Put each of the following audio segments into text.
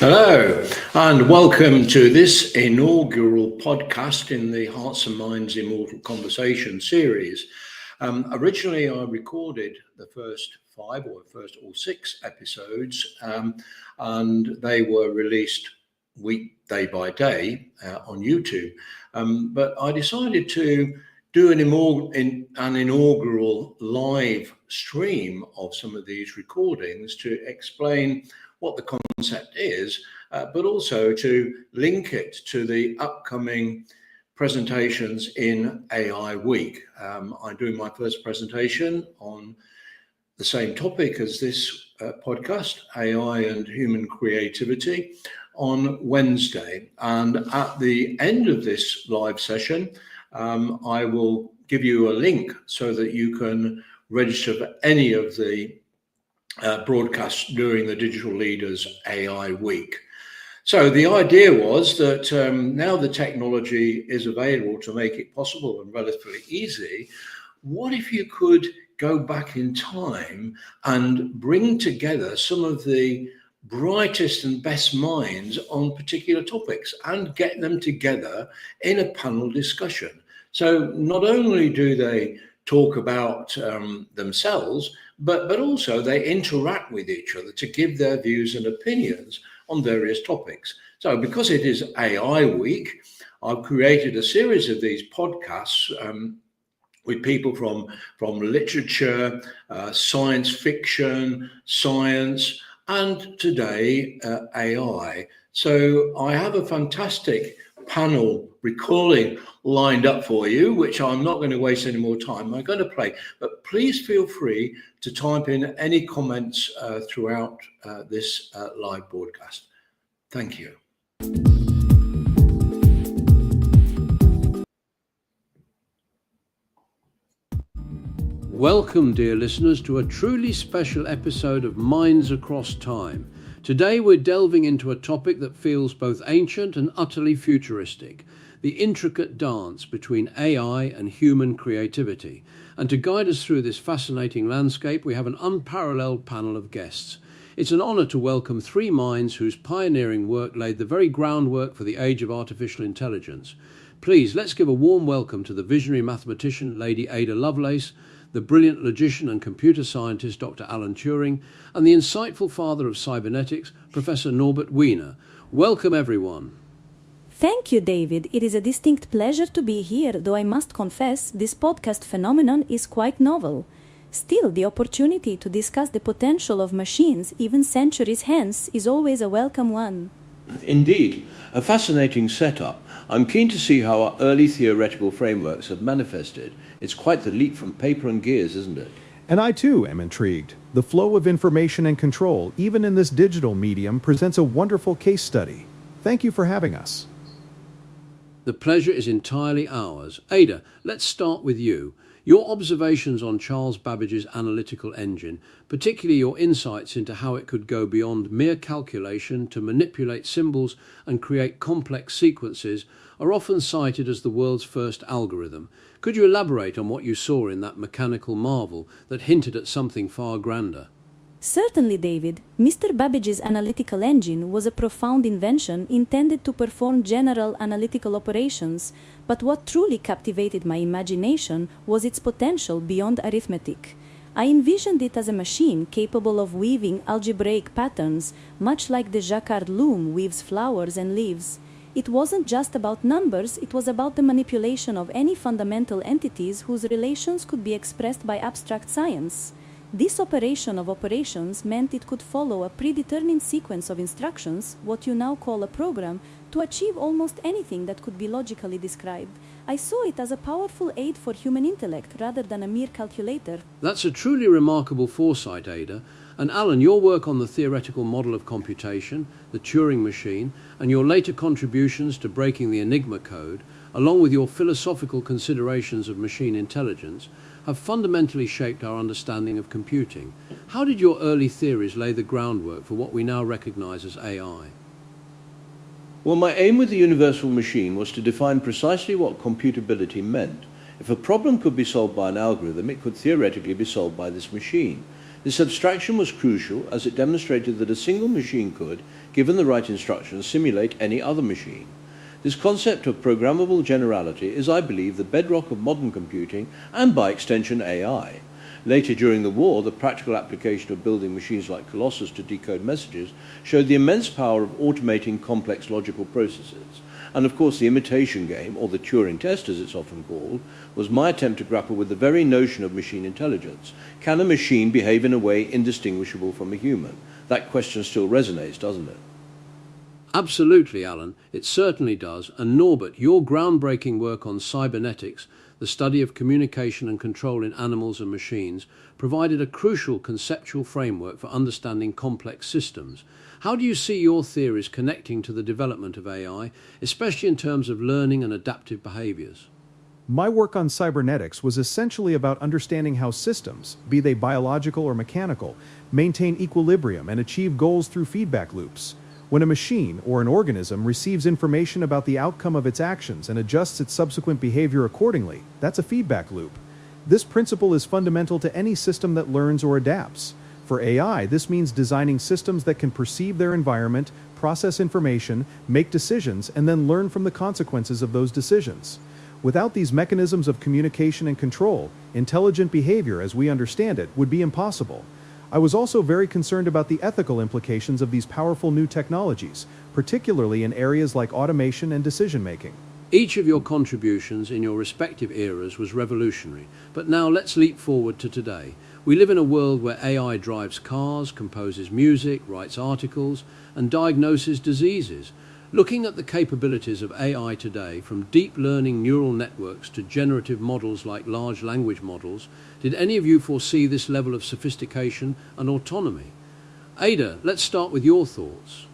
Hello, and welcome to this inaugural podcast in the Hearts and Minds Immortal Conversation series. Originally, I recorded the first all six episodes, and they were released day by day on YouTube. But I decided to do an inaugural live stream of some of these recordings to explain what the concept is, but also to link it to the upcoming presentations in AI Week. I'm doing my first presentation on the same topic as this podcast, AI and human creativity, on Wednesday. And at the end of this live session, I will give you a link so that you can register for any of the broadcasts during the Digital Leaders AI Week. So the idea was that now the technology is available to make it possible and relatively easy, what if you could go back in time and bring together some of the brightest and best minds on particular topics and get them together in a panel discussion? So not only do they talk about themselves, but also they interact with each other to give their views and opinions on various topics. So because it is AI Week, I've created a series of these podcasts with people from literature, science fiction, science, and today AI. So I have a fantastic panel recording lined up for you, which I'm not going to waste any more time. I'm going to play, but please feel free to type in any comments throughout this live broadcast. Thank you. Welcome, dear listeners, to a truly special episode of Minds Across Time. Today we're delving into a topic that feels both ancient and utterly futuristic, the intricate dance between AI and human creativity. And to guide us through this fascinating landscape, we have an unparalleled panel of guests. It's an honour to welcome three minds whose pioneering work laid the very groundwork for the age of artificial intelligence. Please, let's give a warm welcome to the visionary mathematician, Lady Ada Lovelace, the brilliant logician and computer scientist, Dr. Alan Turing, and the insightful father of cybernetics, Professor Norbert Wiener. Welcome, everyone. Thank you, David. It is a distinct pleasure to be here, though I must confess this podcast phenomenon is quite novel. Still, the opportunity to discuss the potential of machines, even centuries hence, is always a welcome one. Indeed, a fascinating setup. I'm keen to see how our early theoretical frameworks have manifested. It's quite the leap from paper and gears, isn't it? And I too am intrigued. The flow of information and control, even in this digital medium, presents a wonderful case study. Thank you for having us. The pleasure is entirely ours. Ada, let's start with you. Your observations on Charles Babbage's analytical engine, particularly your insights into how it could go beyond mere calculation to manipulate symbols and create complex sequences, are often cited as the world's first algorithm. Could you elaborate on what you saw in that mechanical marvel that hinted at something far grander? Certainly, David. Mr. Babbage's analytical engine was a profound invention intended to perform general analytical operations, but what truly captivated my imagination was its potential beyond arithmetic. I envisioned it as a machine capable of weaving algebraic patterns, much like the Jacquard loom weaves flowers and leaves. It wasn't just about numbers, it was about the manipulation of any fundamental entities whose relations could be expressed by abstract science. This operation of operations meant it could follow a predetermined sequence of instructions, what you now call a program, to achieve almost anything that could be logically described. I saw it as a powerful aid for human intellect rather than a mere calculator. That's a truly remarkable foresight, Ada. And Alan, your work on the theoretical model of computation, the Turing machine, and your later contributions to breaking the Enigma code, along with your philosophical considerations of machine intelligence, have fundamentally shaped our understanding of computing. How did your early theories lay the groundwork for what we now recognize as AI? Well, my aim with the universal machine was to define precisely what computability meant. If a problem could be solved by an algorithm, it could theoretically be solved by this machine. This abstraction was crucial as it demonstrated that a single machine could, given the right instructions, simulate any other machine. This concept of programmable generality is, I believe, the bedrock of modern computing and, by extension, AI. Later during the war, the practical application of building machines like Colossus to decode messages showed the immense power of automating complex logical processes. And of course, the imitation game, or the Turing test as it's often called, was my attempt to grapple with the very notion of machine intelligence. Can a machine behave in a way indistinguishable from a human? That question still resonates, doesn't it? Absolutely, Alan. It certainly does. And Norbert, your groundbreaking work on cybernetics, the study of communication and control in animals and machines, provided a crucial conceptual framework for understanding complex systems. How do you see your theories connecting to the development of AI, especially in terms of learning and adaptive behaviors? My work on cybernetics was essentially about understanding how systems, be they biological or mechanical, maintain equilibrium and achieve goals through feedback loops. When a machine or an organism receives information about the outcome of its actions and adjusts its subsequent behavior accordingly, that's a feedback loop. This principle is fundamental to any system that learns or adapts. For AI, this means designing systems that can perceive their environment, process information, make decisions, and then learn from the consequences of those decisions. Without these mechanisms of communication and control, intelligent behavior as we understand it would be impossible. I was also very concerned about the ethical implications of these powerful new technologies, particularly in areas like automation and decision-making. Each of your contributions in your respective eras was revolutionary, but now let's leap forward to today. We live in a world where AI drives cars, composes music, writes articles, and diagnoses diseases. Looking at the capabilities of AI today, from deep learning neural networks to generative models like large language models, did any of you foresee this level of sophistication and autonomy? Ada, let's start with your thoughts.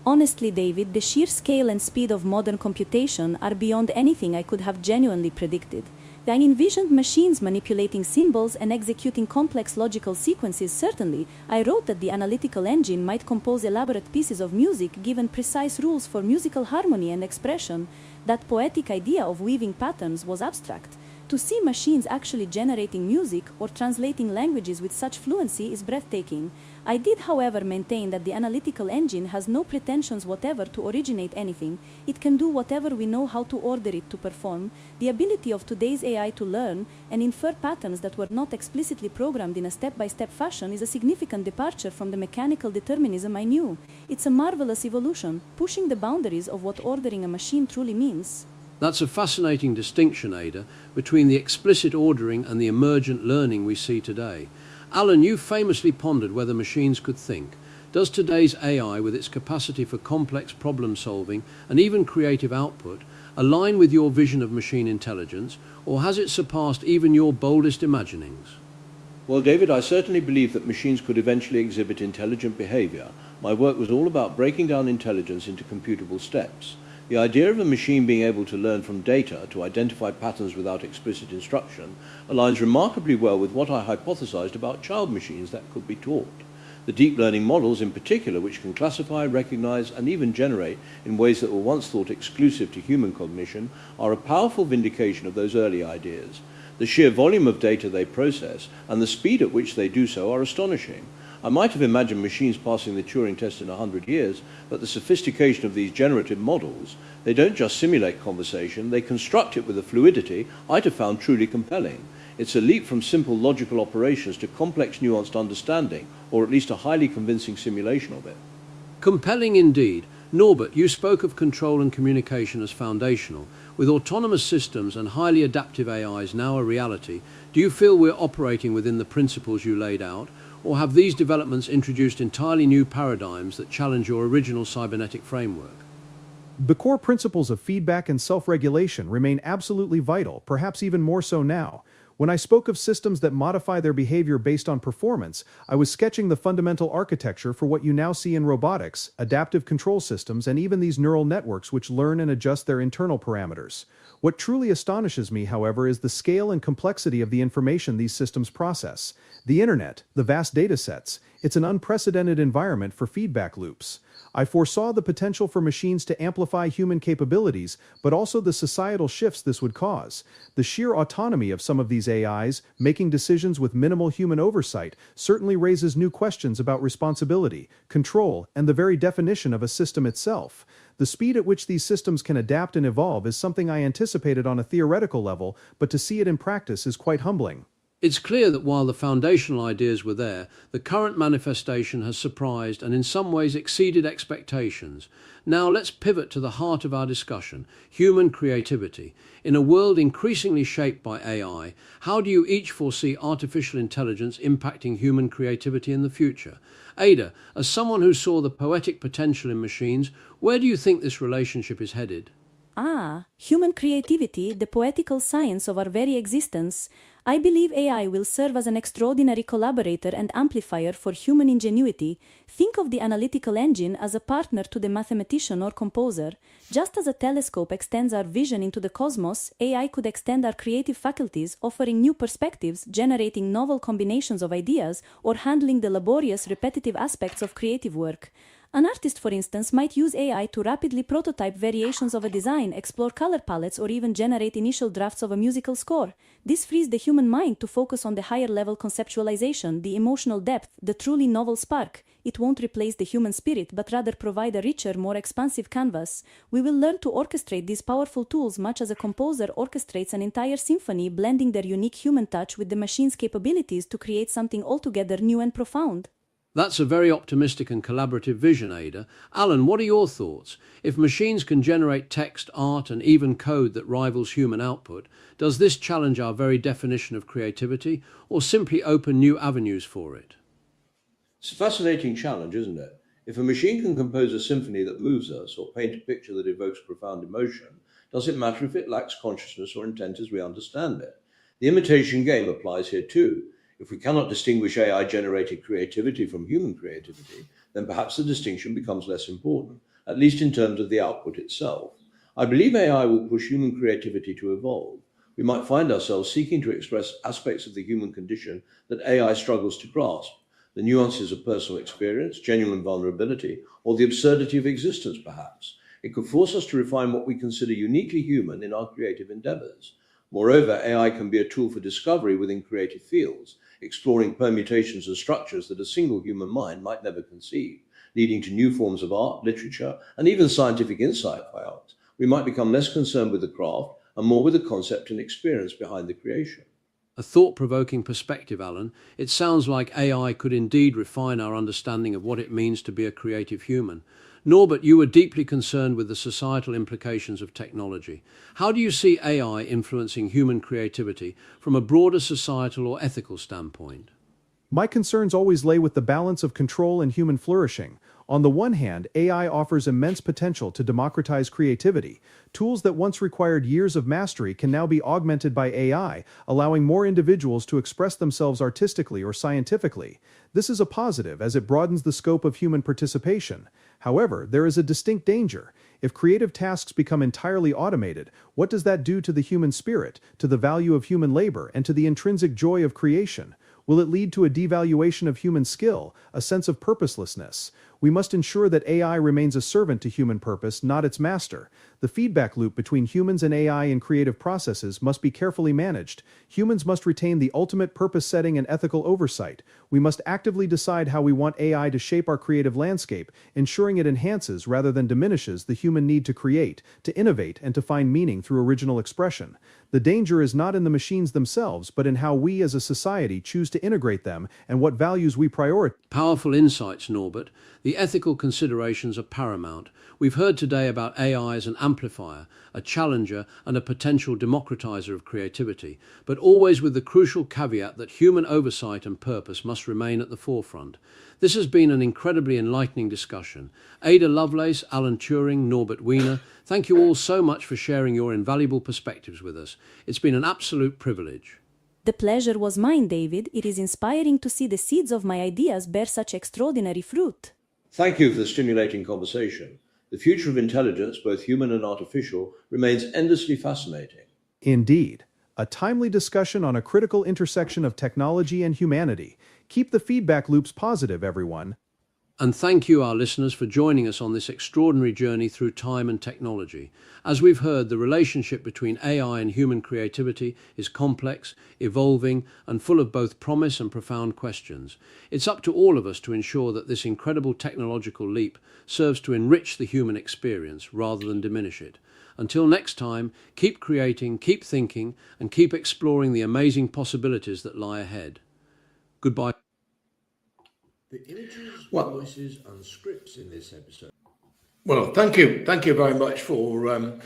Honestly, David, the sheer scale and speed of modern computation are beyond anything I could have genuinely predicted. The envisioned machines manipulating symbols and executing complex logical sequences, certainly. I wrote that the analytical engine might compose elaborate pieces of music given precise rules for musical harmony and expression. That poetic idea of weaving patterns was abstract. To see machines actually generating music or translating languages with such fluency is breathtaking. I did, however, maintain that the analytical engine has no pretensions whatever to originate anything. It can do whatever we know how to order it to perform. The ability of today's AI to learn and infer patterns that were not explicitly programmed in a step-by-step fashion is a significant departure from the mechanical determinism I knew. It's a marvelous evolution, pushing the boundaries of what ordering a machine truly means. That's a fascinating distinction, Ada, between the explicit ordering and the emergent learning we see today. Alan, you famously pondered whether machines could think. Does today's AI, with its capacity for complex problem solving and even creative output, align with your vision of machine intelligence, or has it surpassed even your boldest imaginings? Well, David, I certainly believe that machines could eventually exhibit intelligent behavior. My work was all about breaking down intelligence into computable steps. The idea of a machine being able to learn from data to identify patterns without explicit instruction aligns remarkably well with what I hypothesized about child machines that could be taught. The deep learning models in particular, which can classify, recognize, and even generate in ways that were once thought exclusive to human cognition, are a powerful vindication of those early ideas. The sheer volume of data they process and the speed at which they do so are astonishing. I might have imagined machines passing the Turing test in 100 years, but the sophistication of these generative models, they don't just simulate conversation, they construct it with a fluidity I'd have found truly compelling. It's a leap from simple logical operations to complex nuanced understanding, or at least a highly convincing simulation of it. Compelling indeed. Norbert, you spoke of control and communication as foundational. With autonomous systems and highly adaptive AIs now a reality, do you feel we're operating within the principles you laid out? Or have these developments introduced entirely new paradigms that challenge your original cybernetic framework? The core principles of feedback and self-regulation remain absolutely vital, perhaps even more so now. When I spoke of systems that modify their behavior based on performance, I was sketching the fundamental architecture for what you now see in robotics, adaptive control systems, and even these neural networks which learn and adjust their internal parameters. What truly astonishes me, however, is the scale and complexity of the information these systems process. The internet, the vast data sets, It's an unprecedented environment for feedback loops. I foresaw the potential for machines to amplify human capabilities, but also the societal shifts this would cause. The sheer autonomy of some of these AIs, making decisions with minimal human oversight, certainly raises new questions about responsibility, control, and the very definition of a system itself. The speed at which these systems can adapt and evolve is something I anticipated on a theoretical level, but to see it in practice is quite humbling. It's clear that while the foundational ideas were there, the current manifestation has surprised and in some ways exceeded expectations. Now let's pivot to the heart of our discussion, human creativity. In a world increasingly shaped by AI, how do you each foresee artificial intelligence impacting human creativity in the future? Ada, as someone who saw the poetic potential in machines, where do you think this relationship is headed? Human creativity, the poetical science of our very existence. I believe AI will serve as an extraordinary collaborator and amplifier for human ingenuity. Think of the analytical engine as a partner to the mathematician or composer. Just as a telescope extends our vision into the cosmos, AI could extend our creative faculties, offering new perspectives, generating novel combinations of ideas, or handling the laborious, repetitive aspects of creative work. An artist, for instance, might use AI to rapidly prototype variations of a design, explore color palettes, or even generate initial drafts of a musical score. This frees the human mind to focus on the higher-level conceptualization, the emotional depth, the truly novel spark. It won't replace the human spirit, but rather provide a richer, more expansive canvas. We will learn to orchestrate these powerful tools much as a composer orchestrates an entire symphony, blending their unique human touch with the machine's capabilities to create something altogether new and profound. That's a very optimistic and collaborative vision, Ada. Alan, what are your thoughts? If machines can generate text, art, and even code that rivals human output, does this challenge our very definition of creativity, or simply open new avenues for it? It's a fascinating challenge, isn't it? If a machine can compose a symphony that moves us or paint a picture that evokes profound emotion, does it matter if it lacks consciousness or intent as we understand it? The imitation game applies here too. If we cannot distinguish AI-generated creativity from human creativity, then perhaps the distinction becomes less important, at least in terms of the output itself. I believe AI will push human creativity to evolve. We might find ourselves seeking to express aspects of the human condition that AI struggles to grasp, the nuances of personal experience, genuine vulnerability, or the absurdity of existence, perhaps. It could force us to refine what we consider uniquely human in our creative endeavors. Moreover, AI can be a tool for discovery within creative fields, exploring permutations and structures that a single human mind might never conceive, leading to new forms of art, literature, and even scientific insight by art. We might become less concerned with the craft and more with the concept and experience behind the creation. A thought-provoking perspective, Alan. It sounds like AI could indeed refine our understanding of what it means to be a creative human. Norbert, you were deeply concerned with the societal implications of technology. How do you see AI influencing human creativity from a broader societal or ethical standpoint? My concerns always lay with the balance of control and human flourishing. On the one hand, AI offers immense potential to democratize creativity. Tools that once required years of mastery can now be augmented by AI, allowing more individuals to express themselves artistically or scientifically. This is a positive as it broadens the scope of human participation. However, there is a distinct danger. If creative tasks become entirely automated, what does that do to the human spirit, to the value of human labor, and to the intrinsic joy of creation? Will it lead to a devaluation of human skill, a sense of purposelessness? We must ensure that AI remains a servant to human purpose, not its master. The feedback loop between humans and AI in creative processes must be carefully managed. Humans must retain the ultimate purpose setting and ethical oversight. We must actively decide how we want AI to shape our creative landscape, ensuring it enhances rather than diminishes the human need to create, to innovate, and to find meaning through original expression. The danger is not in the machines themselves, but in how we as a society choose to integrate them and what values we prioritize. Powerful insights, Norbert. The ethical considerations are paramount. We've heard today about AI as an amplifier, a challenger, and a potential democratizer of creativity, but always with the crucial caveat that human oversight and purpose must remain at the forefront. This has been an incredibly enlightening discussion. Ada Lovelace, Alan Turing, Norbert Wiener, thank you all so much for sharing your invaluable perspectives with us. It's been an absolute privilege. The pleasure was mine, David. It is inspiring to see the seeds of my ideas bear such extraordinary fruit. Thank you for the stimulating conversation. The future of intelligence, both human and artificial, remains endlessly fascinating. Indeed, a timely discussion on a critical intersection of technology and humanity. Keep the feedback loops positive, everyone. And thank you, our listeners, for joining us on this extraordinary journey through time and technology. As we've heard, the relationship between AI and human creativity is complex, evolving, and full of both promise and profound questions. It's up to all of us to ensure that this incredible technological leap serves to enrich the human experience rather than diminish it. Until next time, keep creating, keep thinking, and keep exploring the amazing possibilities that lie ahead. Goodbye. The images, voices, and scripts in this episode. Well, thank you very much for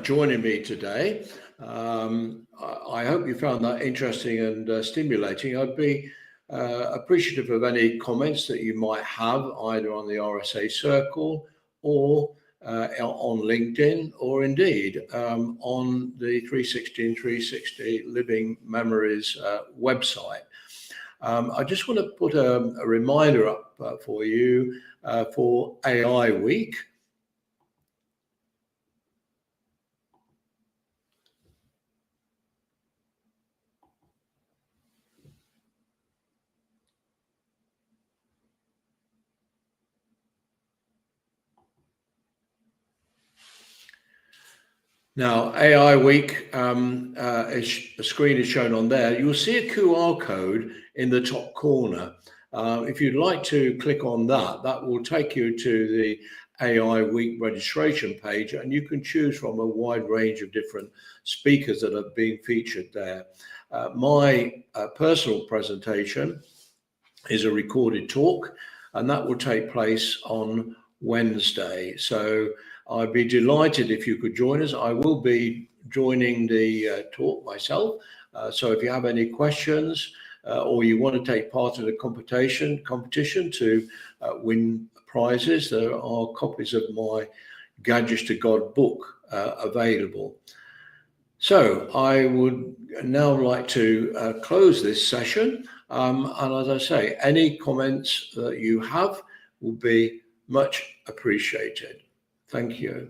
joining me today. I hope you found that interesting and stimulating. I'd be appreciative of any comments that you might have either on the RSA Circle or on LinkedIn, or indeed on the 360 and 360 Living Memories website. I just want to put a reminder up for you for AI Week. Now, AI Week, the screen is shown on there. You'll see a QR code in the top corner. If you'd like to click on that, that will take you to the AI Week registration page, and you can choose from a wide range of different speakers that are being featured there. My personal presentation is a recorded talk, and that will take place on Wednesday. So I'd be delighted if you could join us. I will be joining the talk myself. So if you have any questions or you want to take part in a competition to win prizes, there are copies of my Gadgets to God book available. So I would now like to close this session. And as I say, any comments that you have will be much appreciated. Thank you.